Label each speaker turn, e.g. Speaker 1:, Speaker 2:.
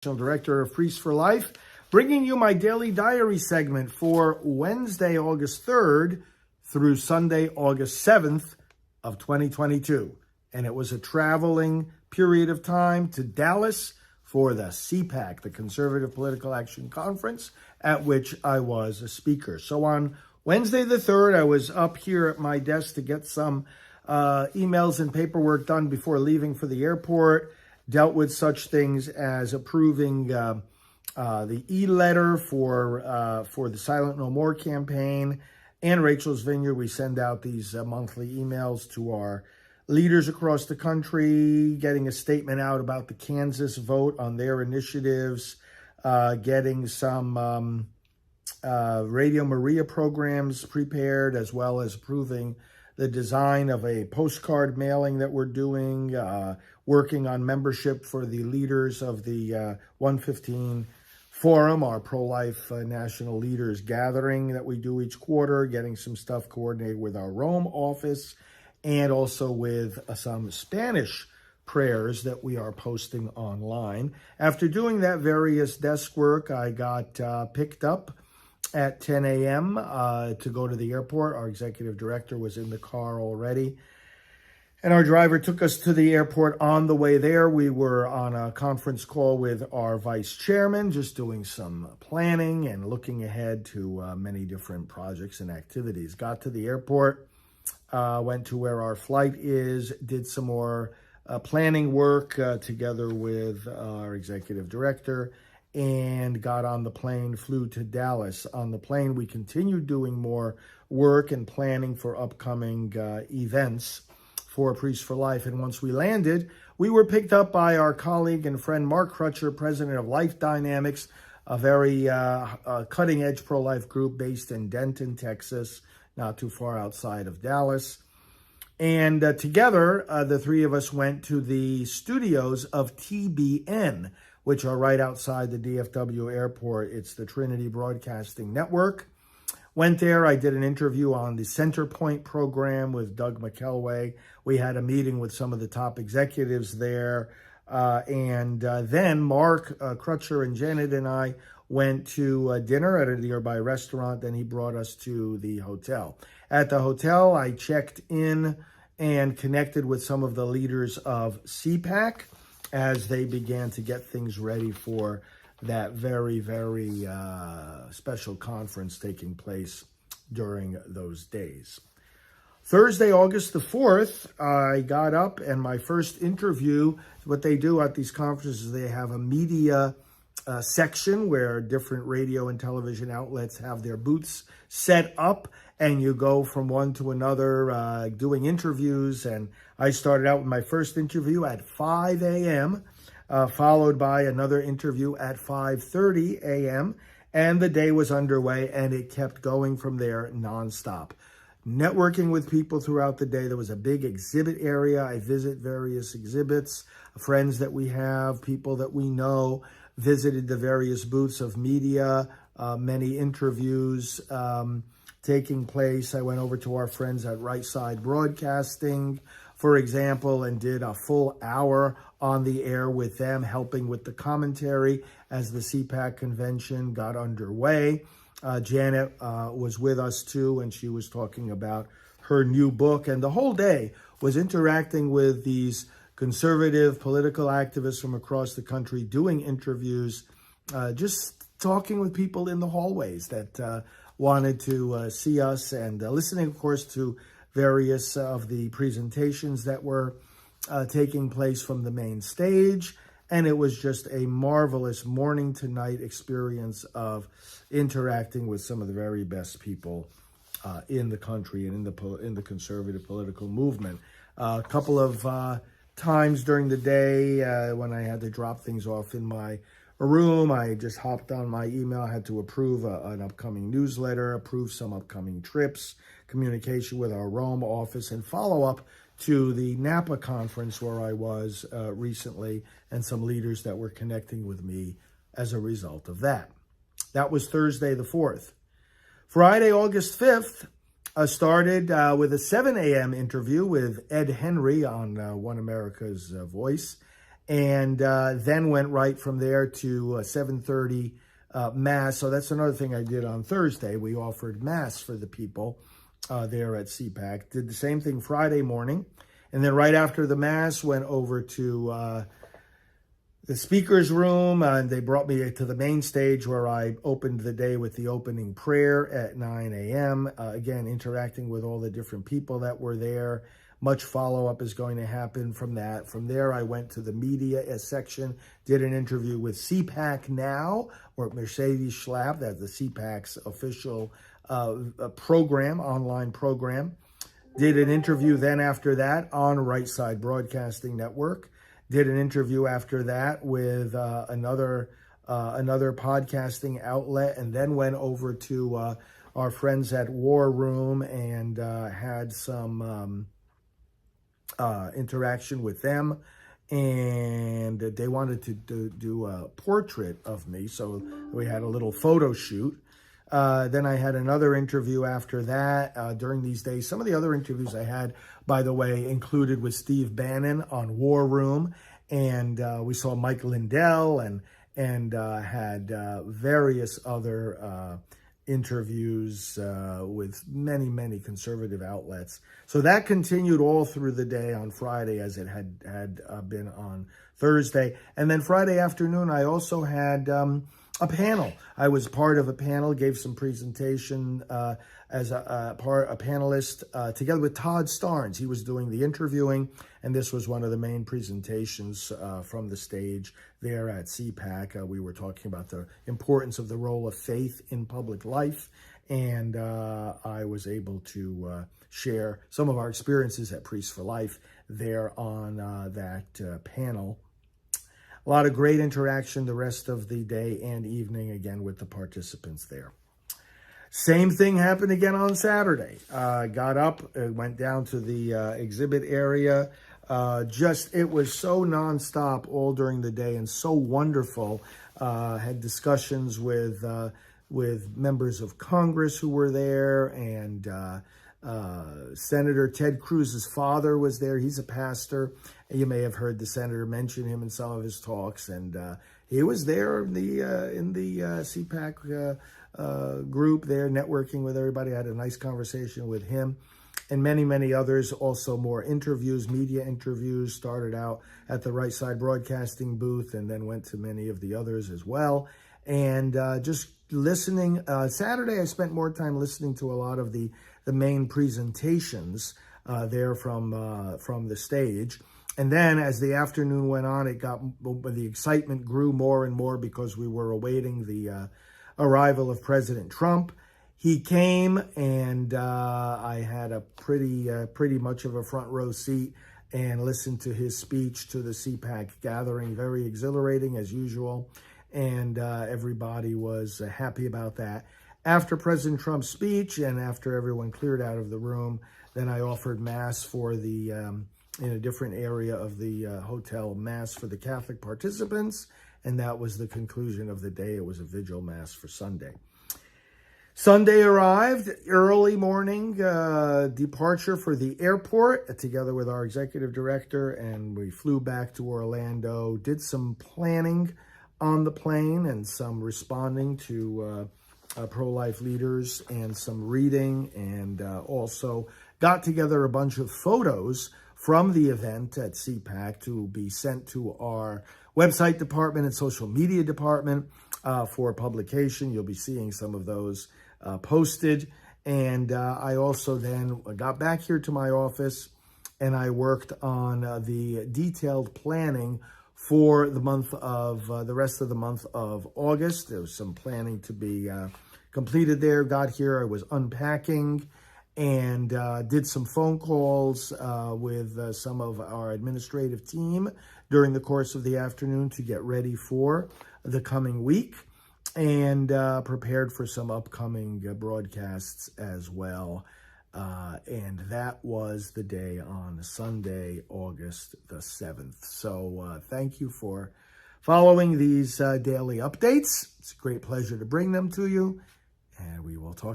Speaker 1: Director of Priests for Life, bringing you my daily diary segment for Wednesday, August 3rd through Sunday, August 7th of 2022. And it was a traveling period of time to Dallas for the CPAC, the Conservative Political Action Conference, at which I was a speaker. So on Wednesday the 3rd, I was up here at my desk to get some emails and paperwork done before leaving for the airport. Dealt with such things as approving the e-letter for the Silent No More campaign and Rachel's Vineyard. We send out these monthly emails to our leaders across the country, getting a statement out about the Kansas vote on their initiatives, getting some Radio Maria programs prepared, as well as approving the design of a postcard mailing that we're doing, working on membership for the leaders of the 115 Forum, our pro-life national leaders gathering that we do each quarter, getting some stuff coordinated with our Rome office, and also with some Spanish prayers that we are posting online. After doing that various desk work, I got picked up at 10 a.m. To go to the airport. Our executive director was in the car already, and our driver took us to the airport. On the way there, we were on a conference call with our vice chairman, just doing some planning and looking ahead to many different projects and activities. Got to the airport, went to where our flight is, did some more planning work together with our executive director, and got on the plane, flew to Dallas. On the plane, we continued doing more work and planning for upcoming events for Priests for Life. And once we landed, we were picked up by our colleague and friend Mark Crutcher, president of Life Dynamics, a very cutting-edge pro-life group based in Denton, Texas, not too far outside of Dallas. And together, the three of us went to the studios of TBN, which are right outside the DFW airport. It's the Trinity Broadcasting Network. Went there. I did an interview on the Centerpoint program with Doug McKelway. We had a meeting with some of the top executives there. And then Mark Crutcher and Janet and I went to dinner at a nearby restaurant. Then he brought us to the hotel. At the hotel, I checked in and connected with some of the leaders of CPAC as they began to get things ready for that very, very special conference taking place during those days. Thursday, August the 4th, I got up, and my first interview, what they do at these conferences, they have a media section where different radio and television outlets have their booths set up, and you go from one to another doing interviews. And I started out with my first interview at 5 a.m., followed by another interview at 5:30 a.m., and the day was underway, and it kept going from there nonstop. Networking with people throughout the day. There was a big exhibit area. I visit various exhibits, friends that we have, people that we know, visited the various booths of media, many interviews taking place. I went over to our friends at Right Side Broadcasting, for example, and did a full hour on the air with them, helping with the commentary as the CPAC convention got underway. Janet was with us too, and she was talking about her new book. And the whole day was interacting with these conservative political activists from across the country, doing interviews, just talking with people in the hallways that wanted to see us, and listening, of course, to various of the presentations that were taking place from the main stage. And it was just a marvelous morning to night experience of interacting with some of the very best people in the country and in the conservative political movement. A couple of times during the day when I had to drop things off in my room, I just hopped on my email. I had to approve an upcoming newsletter, approve some upcoming trips, communication with our Rome office, and follow up to the Napa conference where I was recently, and some leaders that were connecting with me as a result of that. That was Thursday the 4th. Friday, August 5th, I started with a 7 a.m. interview with Ed Henry on One America's Voice. and then went right from there to 7:30 Mass. So that's another thing I did on Thursday. We offered Mass for the people there at CPAC. Did the same thing Friday morning. And then right after the Mass, went over to the speaker's room, and they brought me to the main stage where I opened the day with the opening prayer at 9 a.m. Again, interacting with all the different people that were there. Much follow-up is going to happen from that. From there, I went to the media section, did an interview with CPAC Now, or Mercedes Schlapp, that's the CPAC's official program, online program. Did an interview then after that on Right Side Broadcasting Network. Did an interview after that with another podcasting outlet, and then went over to our friends at War Room and had some interaction with them. And they wanted to do a portrait of me, so we had a little photo shoot. Then I had another interview after that during these days. Some of the other interviews I had, by the way, included with Steve Bannon on War Room, and we saw Mike Lindell and had various other interviews with many conservative outlets. So that continued all through the day on Friday as it had been on Thursday. And then Friday afternoon, I also had a panel. I was part of a panel, gave some presentation as a panelist together with Todd Starnes. He was doing the interviewing, and this was one of the main presentations from the stage there at CPAC. We were talking about the importance of the role of faith in public life, and I was able to share some of our experiences at Priests for Life there on that panel. A lot of great interaction the rest of the day and evening, again, with the participants there. Same thing happened again on Saturday. Got up, went down to the exhibit area. It was so nonstop all during the day and so wonderful. Had discussions with members of Congress who were there, and Senator Ted Cruz's father was there. He's a pastor. You may have heard the senator mention him in some of his talks, and he was there in the CPAC group there, networking with everybody. I had a nice conversation with him, and many others. Also more interviews, media interviews. Started out at the Right Side Broadcasting booth, and then went to many of the others as well. And just listening. Saturday, I spent more time listening to a lot of the main presentations there from the stage. And then as the afternoon went on, the excitement grew more and more because we were awaiting the arrival of President Trump. He came, and I had a pretty much of a front row seat and listened to his speech to the CPAC gathering. Very exhilarating as usual, and everybody was happy about that. After President Trump's speech and after everyone cleared out of the room, then I offered Mass for in a different area of the hotel, Mass for the Catholic participants, and that was the conclusion of the day. It was a vigil Mass for Sunday. Sunday arrived, early morning departure for the airport together with our executive director, and we flew back to Orlando, did some planning on the plane and some responding to pro-life leaders and some reading, and also got together a bunch of photos from the event at CPAC to be sent to our website department and social media department for publication. You'll be seeing some of those posted. And I also then got back here to my office, and I worked on the detailed planning for the rest of the month of August. There was some planning to be completed there. Got here, I was unpacking, and did some phone calls with some of our administrative team during the course of the afternoon to get ready for the coming week, and prepared for some upcoming broadcasts as well. And that was the day on Sunday, August the 7th. So thank you for following these daily updates. It's a great pleasure to bring them to you, and we will talk